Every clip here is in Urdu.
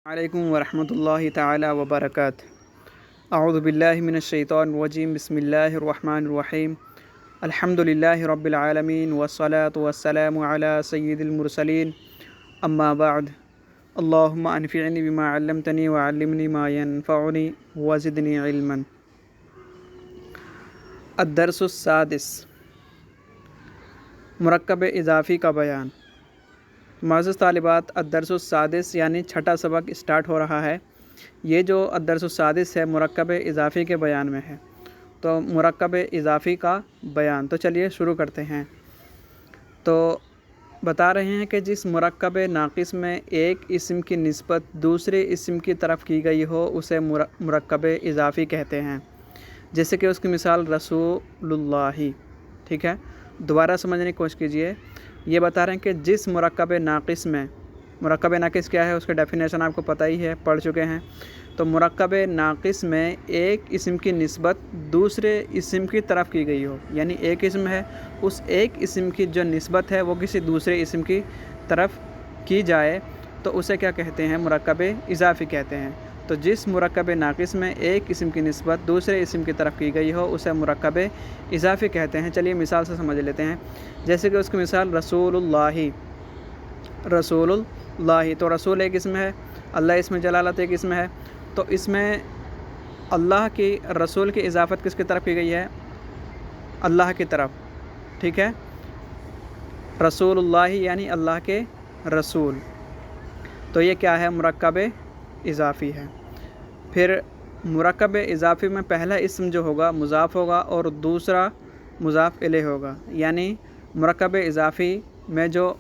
علیکم ورحمۃ اللہ تعالی وبرکاتہ۔ اعوذ باللہ من الشیطان الرجیم، بسم اللہ الرحمن الرحیم۔ الحمد للہ رب العالمین والصلاة والسلام علی سید المرسلین، اما بعد۔ اللہم انفعنی بما علمتنی وعلمنی ما ینفعنی وزدنی علما۔ الدرس السادس، مرکب اضافی کا بیان۔ معزز طالبات، الدرس السادس یعنی چھٹا سبق اسٹارٹ ہو رہا ہے۔ یہ جو الدرس السادس ہے مرکب اضافی کے بیان میں ہے، تو مرکب اضافی کا بیان تو چلیے شروع کرتے ہیں۔ تو بتا رہے ہیں کہ جس مرکب ناقص میں ایک اسم کی نسبت دوسرے اسم کی طرف کی گئی ہو اسے مرکب اضافی کہتے ہیں۔ جیسے کہ اس کی مثال رسول اللہ، ٹھیک ہے۔ دوبارہ سمجھنے کی کوشش کیجیے۔ یہ بتا رہے ہیں کہ جس مرکب ناقص میں، مرکب ناقص کیا ہے اس کے ڈیفینیشن آپ کو پتہ ہی ہے، پڑھ چکے ہیں۔ تو مرکب ناقص میں ایک اسم کی نسبت دوسرے اسم کی طرف کی گئی ہو، یعنی ایک اسم ہے، اس ایک اسم کی جو نسبت ہے وہ کسی دوسرے اسم کی طرف کی جائے تو اسے کیا کہتے ہیں؟ مرکب اضافی کہتے ہیں۔ تو جس مرکب ناقص میں ایک اسم کی نسبت دوسرے اسم کی طرف کی گئی ہو اسے مرکب اضافی کہتے ہیں۔ چلیے مثال سے سمجھ لیتے ہیں۔ جیسے کہ اس کی مثال رسول اللہ، رسول اللہ، تو رسول ایک اسم ہے، اللہ اسم جلالت ایک اسم ہے، تو اس میں اللہ کی رسول کی اضافت کس کی طرف کی گئی ہے؟ اللہ کی طرف، ٹھیک ہے۔ رسول اللہ یعنی اللہ کے رسول، تو یہ کیا ہے؟ مرکب اضافی ہے۔ پھر مرکب اضافی میں پہلا اسم جو ہوگا مضاف ہوگا اور دوسرا مضاف الیہ ہوگا، یعنی مرکب اضافی میں جو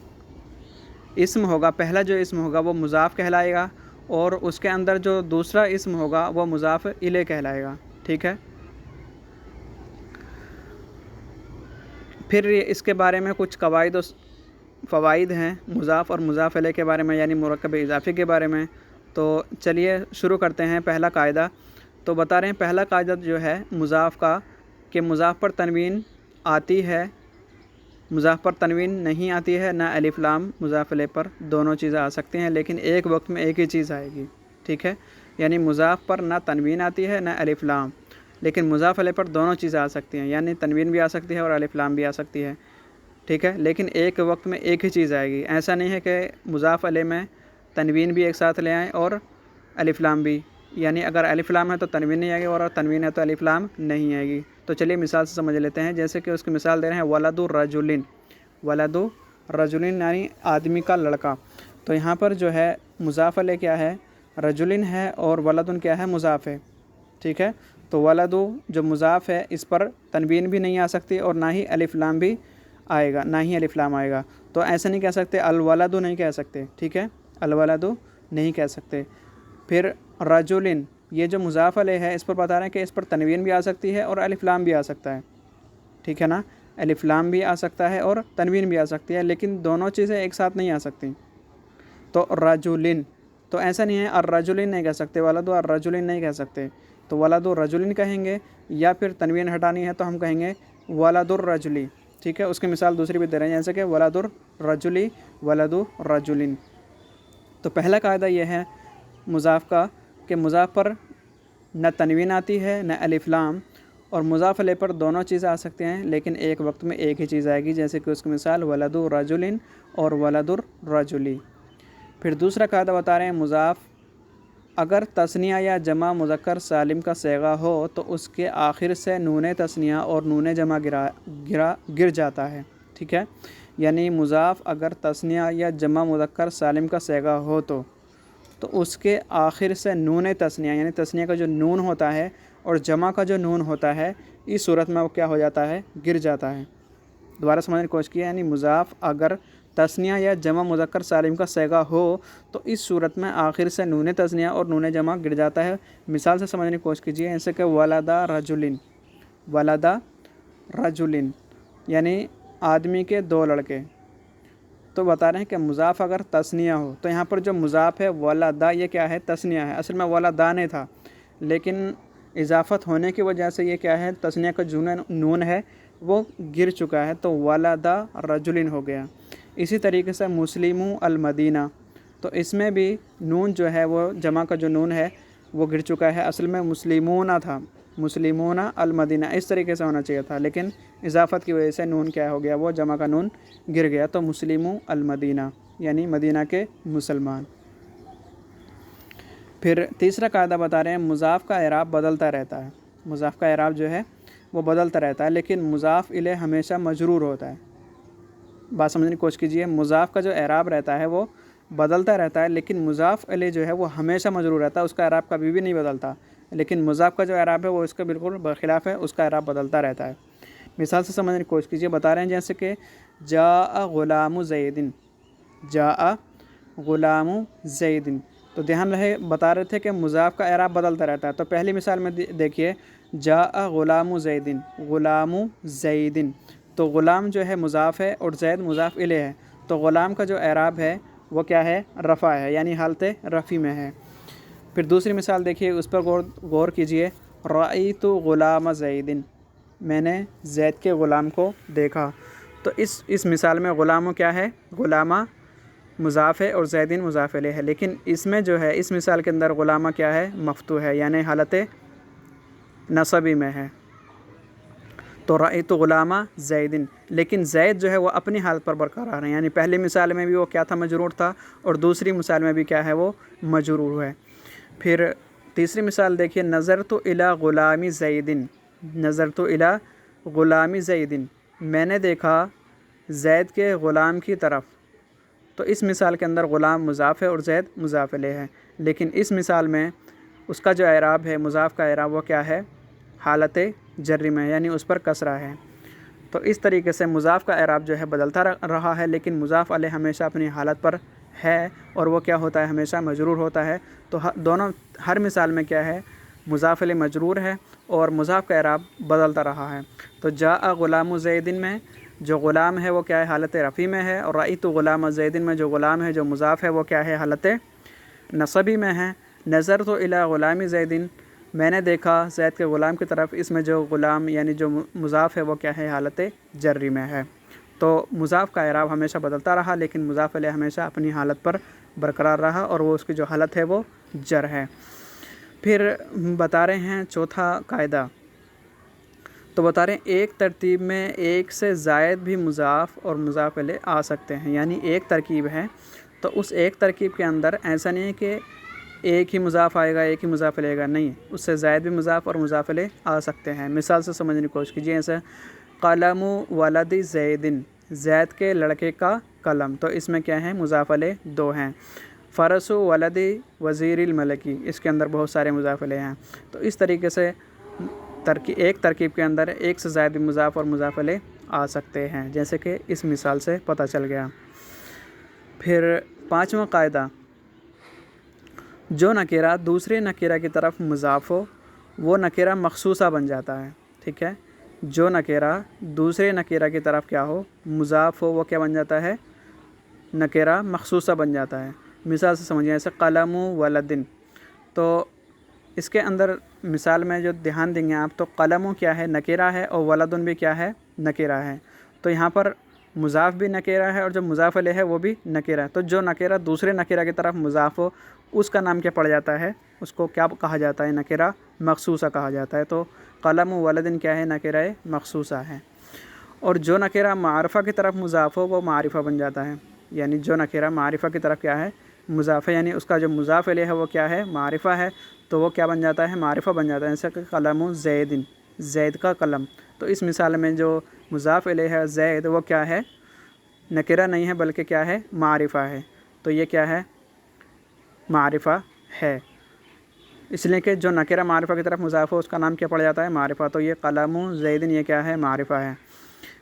اسم ہوگا، پہلا جو اسم ہوگا وہ مضاف کہلائے گا اور اس کے اندر جو دوسرا اسم ہوگا وہ مضاف الیہ کہلائے گا، ٹھیک ہے۔ پھر اس کے بارے میں کچھ قواعد و فوائد ہیں مضاف اور مضاف الیہ کے بارے میں، یعنی مرکب اضافی کے بارے میں۔ تو چلیے شروع کرتے ہیں۔ پہلا قاعدہ تو بتا رہے ہیں، پہلا قاعدہ جو ہے مضاف کا کہ مضاف پر تنوین آتی ہے، مضاف پر تنوین نہیں آتی ہے، نہ الف لام مضاف الیہ پر، دونوں چیزیں آ سکتی ہیں لیکن ایک وقت میں ایک ہی چیز آئے گی، ٹھیک ہے۔ یعنی مضاف پر نہ تنوین آتی ہے نہ الف لام، لیکن مضاف الیہ پر دونوں چیزیں آ سکتی ہیں، یعنی تنوین بھی آ سکتی ہے اور الف لام بھی آ سکتی ہے، ٹھیک ہے۔ لیکن ایک وقت میں ایک ہی چیز آئے گی، ایسا نہیں ہے کہ مضاف الیہ میں تنوین بھی ایک ساتھ لے آئیں اور الف لام بھی، یعنی اگر الف لام ہے تو تنوین نہیں آئے گی اور تنوین ہے تو الف لام نہیں آئے گی۔ تو چلیے مثال سے سمجھ لیتے ہیں۔ جیسے کہ اس کی مثال دے رہے ہیں ولد الرجل، ولد رجل یعنی آدمی کا لڑکا، تو یہاں پر جو ہے مضاف الیہ کیا ہے؟ رجل ہے اور ولد کیا ہے؟ مضاف ہے، ٹھیک ہے۔ تو ولد جو مضاف ہے اس پر تنوین بھی نہیں آ سکتی اور نہ ہی الف لام بھی آئے گا، نہ ہی الف لام آئے گا، تو ایسا نہیں کہہ سکتے الولد نہیں کہہ سکتے، ٹھیک ہے، الولد نہیں کہہ سکتے۔ پھر رجل، یہ جو مضاف الیہ ہے اس پر بتا رہے ہیں کہ اس پر تنوین بھی آ سکتی ہے اور الف لام بھی آ سکتا ہے، ٹھیک ہے نا، الف لام بھی آ سکتا ہے اور تنوین بھی آ سکتی ہے، لیکن دونوں چیزیں ایک ساتھ نہیں آ سکتی۔ تو رجل، تو ایسا نہیں ہے الرجل نہیں کہہ سکتے، ولد الرجل نہیں کہہ سکتے، تو ولد الرجل کہیں گے، یا پھر تنوین ہٹانی ہے تو ہم کہیں گے ولد الرجل، ٹھیک ہے۔ اس کی مثال دوسری بھی دے رہے ہیں، جیسے کہ ولد الرجل، ولد الرجل۔ تو پہلا قاعدہ یہ ہے مضاف کا کہ مضاف پر نہ تنوین آتی ہے نہ الف لام، اور مضاف الیہ پر دونوں چیزیں آ سکتے ہیں لیکن ایک وقت میں ایک ہی چیز آئے گی، جیسے کہ اس کی مثال ولد رجل اور ولد الرجل۔ پھر دوسرا قاعدہ بتا رہے ہیں مضاف اگر تثنیہ یا جمع مذکر سالم کا صیغہ ہو تو اس کے آخر سے نون تثنیہ اور نون جمع گر جاتا ہے، ٹھیک ہے۔ یعنی مضاف اگر تثنیہ یا جمع مذکر سالم کا صیغہ ہو تو اس کے آخر سے نون تثنیہ، یعنی تثنیہ کا جو نون ہوتا ہے اور جمع کا جو نون ہوتا ہے، اس صورت میں وہ کیا ہو جاتا ہے؟ گر جاتا ہے۔ دوبارہ سمجھنے کی کوشش کی، یعنی مضاف اگر تثنیہ یا جمع مذکر سالم کا صیغہ ہو تو اس صورت میں آخر سے نون تثنیہ اور نون جمع گر جاتا ہے۔ مثال سے سمجھنے کی کوشش کیجیے، جیسے کہ ولدا رجل، ولدا رجل یعنی آدمی کے دو لڑکے۔ تو بتا رہے ہیں کہ مضاف اگر تثنیہ ہو تو یہاں پر جو مضاف ہے ولدا، یہ کیا ہے؟ تثنیہ ہے، اصل میں ولدا نہیں تھا، لیکن اضافت ہونے کی وجہ سے یہ کیا ہے؟ تثنیہ کا جو نون ہے وہ گر چکا ہے، تو ولدا رجل ہو گیا۔ اسی طریقے سے مسلم المدینہ، تو اس میں بھی نون جو ہے وہ جمع کا جو نون ہے وہ گر چکا ہے. اصل میں مسلمون تھا، مسلمون المدینہ اس طریقے سے ہونا چاہیے تھا، لیکن اضافت کی وجہ سے نون کیا ہو گیا، وہ جمع کا نون گر گیا. تو مسلمو المدینہ یعنی مدینہ کے مسلمان. پھر تیسرا قاعدہ بتا رہے ہیں مضاف کا اعراب بدلتا رہتا ہے. مضاف کا اعراب جو ہے وہ بدلتا رہتا ہے، لیکن مضاف الیہ ہمیشہ مجرور ہوتا ہے. بات سمجھنے کی کوشش کیجیے. مضاف کا جو اعراب رہتا ہے وہ بدلتا رہتا ہے، لیکن مضاف الیہ جو ہے وہ ہمیشہ مجرور رہتا ہے، اس کا اعراب کبھی بھی نہیں بدلتا. لیکن مضاف کا جو اعراب ہے وہ اس کا بالکل برخلاف ہے، اس کا اعراب بدلتا رہتا ہے. مثال سے سمجھنے کی کوشش کیجیے. بتا رہے ہیں جیسے کہ جاء غلام زید، جاء غلام زید. تو دھیان رہے بتا رہے تھے کہ مضاف کا اعراب بدلتا رہتا ہے. تو پہلی مثال میں دیکھیے جاء غلام زید، غلام زید. تو غلام جو ہے مضاف ہے اور زید مضاف الیہ ہے. تو غلام کا جو اعراب ہے وہ کیا ہے، رفع ہے، یعنی حالت رفع میں ہے. پھر دوسری مثال دیکھیے، اس پر غور کیجیے. رأیت غلام زید، میں نے زید کے غلام کو دیکھا. تو اس مثال میں غلام کیا ہے، غلامہ مضاف ہے اور زیدین مضاف الیہ ہے. لیکن اس میں جو ہے اس مثال کے اندر غلامہ کیا ہے، مفتوح ہے، یعنی حالت نصبی میں ہے. تو رأیت غلامہ زیدن، لیکن زید جو ہے وہ اپنی حالت پر برقرار ہے، یعنی پہلی مثال میں بھی وہ کیا تھا، مجرور تھا، اور دوسری مثال میں بھی کیا ہے، وہ مجرور ہے. پھر تیسری مثال دیکھیے نظرت الی غلام زیدن، نظرت الی غلام زیدن، میں نے دیکھا زید کے غلام کی طرف. تو اس مثال کے اندر غلام مضاف ہے اور زید مضاف الیہ ہے. لیکن اس مثال میں اس کا جو اعراب ہے، مضاف کا اعراب وہ کیا ہے، حالت جری میں، یعنی اس پر کسرہ ہے. تو اس طریقے سے مضاف کا اعراب جو ہے بدلتا رہا ہے، لیکن مضاف علیہ ہمیشہ اپنی حالت پر ہے، اور وہ کیا ہوتا ہے، ہمیشہ مجرور ہوتا ہے. تو دونوں ہر مثال میں کیا ہے، مضاف علیہ مجرور ہے اور مضاف کا اعراب بدلتا رہا ہے. تو جاء غلام زیدن میں جو غلام ہے وہ کیا ہے، حالت رفع میں ہے، اور رأیت غلام زیدن میں جو غلام ہے جو مضاف ہے وہ کیا ہے، حالت نصبی میں ہے. نظرت الی غلام زیدن، میں نے دیکھا زید کے غلام کی طرف، اس میں جو غلام یعنی جو مضاف ہے وہ کیا ہے، حالت جری میں ہے. تو مضاف کا اعراب ہمیشہ بدلتا رہا، لیکن مضاف علیہ ہمیشہ اپنی حالت پر برقرار رہا، اور وہ اس کی جو حالت ہے وہ جر ہے. پھر بتا رہے ہیں چوتھا قاعدہ. تو بتا رہے ہیں ایک ترتیب میں ایک سے زائد بھی مضاف اور مضاف الیہ آ سکتے ہیں. یعنی ایک ترکیب ہے تو اس ایک ترکیب کے اندر ایسا نہیں ہے کہ ایک ہی مضاف آئے گا ایک ہی مضاف الیہ گا، نہیں، اس سے زائد بھی مضاف اور مضاف الیہ آ سکتے ہیں. مثال سے سمجھنے کی کوشش کیجیے. ایسے قلم ولد زیدن، زید کے لڑکے کا قلم. تو اس میں کیا ہے، مضاف الیہ دو ہیں. فرس ولد وزیر الملکی، اس کے اندر بہت سارے مضاف الیہ ہیں. تو اس طریقے سے ایک ترکیب کے اندر ایک سے زائد بھی مضاف اور مضاف الیہ آ سکتے ہیں، جیسے کہ اس مثال سے پتہ چل گیا. پھر پانچواں قاعدہ، جو نکرہ دوسرے نکرہ کی طرف مضاف ہو وہ نکرہ مخصوصہ بن جاتا ہے. ٹھیک ہے، جو نکرہ دوسرے نکرہ کی طرف کیا ہو، مضاف ہو، وہ کیا بن جاتا ہے، نکرہ مخصوصہ بن جاتا ہے. مثال سے سمجھیں، جیسے قلم ولدن. تو اس کے اندر مثال میں جو دھیان دیں گے آپ، تو قلم کیا ہے، نکرہ ہے، اور ولدن بھی کیا ہے، نکرہ ہے. تو یہاں پر مضاف بھی نکرہ ہے اور جو مضاف الیہ ہے وہ بھی نکرہ ہے. تو جو نکرہ دوسرے نکرہ کی طرف مضاف ہو اس کا نام کیا پڑ جاتا ہے، اس کو کیا کہا جاتا ہے، نکرہ مخصوصہ کہا جاتا ہے. تو قلم ولدن کیا ہے، نکرہ مخصوصہ ہے. اور جو نکرہ معرفہ کی طرف مضاف ہو وہ معرفہ بن جاتا ہے. یعنی جو نکرہ معرفہ کی طرف کیا ہے، مضاف ہے، یعنی اس کا جو مضاف الیہ ہے وہ کیا ہے، معرفہ ہے، تو وہ کیا بن جاتا ہے، معرفہ بن جاتا ہے. جیسے کہ قلم زیدن، زید کا قلم. تو اس مثال میں جو مضاف الیہ ہے زید، وہ کیا ہے، نکرہ نہیں ہے بلکہ کیا ہے، معرفہ ہے. تو یہ کیا ہے، معرفہ ہے. اس لیے کہ جو نکرہ معرفہ کی طرف مضاف ہو اس کا نام کیا پڑ جاتا ہے، معرفہ. تو یہ قلم زیدن یہ کیا ہے، معرفہ ہے.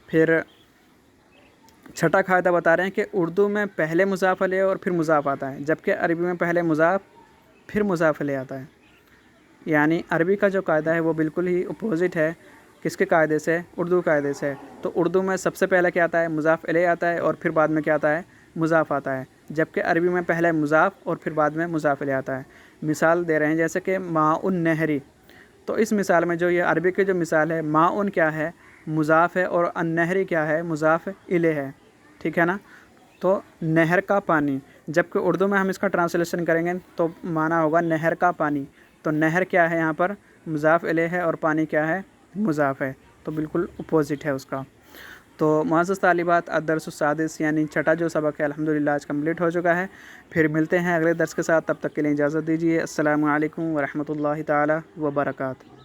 پھر چھٹا قاعدہ بتا رہے ہیں کہ اردو میں پہلے مضاف الیہ اور پھر مضاف آتا ہے، جبکہ عربی میں پہلے مضاف پھر مضاف الیہ آتا ہے. یعنی عربی کا جو قاعدہ ہے وہ بالکل ہی اپوزٹ ہے کس کے قاعدے سے، اردو قاعدے سے. تو اردو میں سب سے پہلے کیا آتا ہے، مضاف الیہ آتا ہے، اور پھر بعد میں کیا آتا ہے، مضاف آتا ہے. جبکہ عربی میں پہلے مضاف اور پھر بعد میں مضاف الیہ آتا ہے. مثال دے رہے ہیں جیسے کہ ماء النہری. تو اس مثال میں جو یہ عربی کی جو مثال ہے، ماء کیا ہے، مضاف ہے، اور النہری کیا ہے، مضاف الیہ ہے. ٹھیک ہے نا. تو نہر کا پانی، جبکہ اردو میں ہم اس کا ٹرانسلیشن کریں گے تو معنی ہوگا نہر کا پانی. تو نہر کیا ہے یہاں پر؟ مضاف الیہ ہے، اور پانی کیا ہے؟ مضاف ہے. تو بالکل اپوزٹ ہے اس کا. تو معزز طالبات، الدرس السادس یعنی چھٹا جو سبق ہے الحمدللہ آج کمپلیٹ ہو چکا ہے. پھر ملتے ہیں اگلے درس کے ساتھ، تب تک کے لیے اجازت دیجیے. السلام علیکم ورحمۃ اللہ تعالی وبرکاتہ.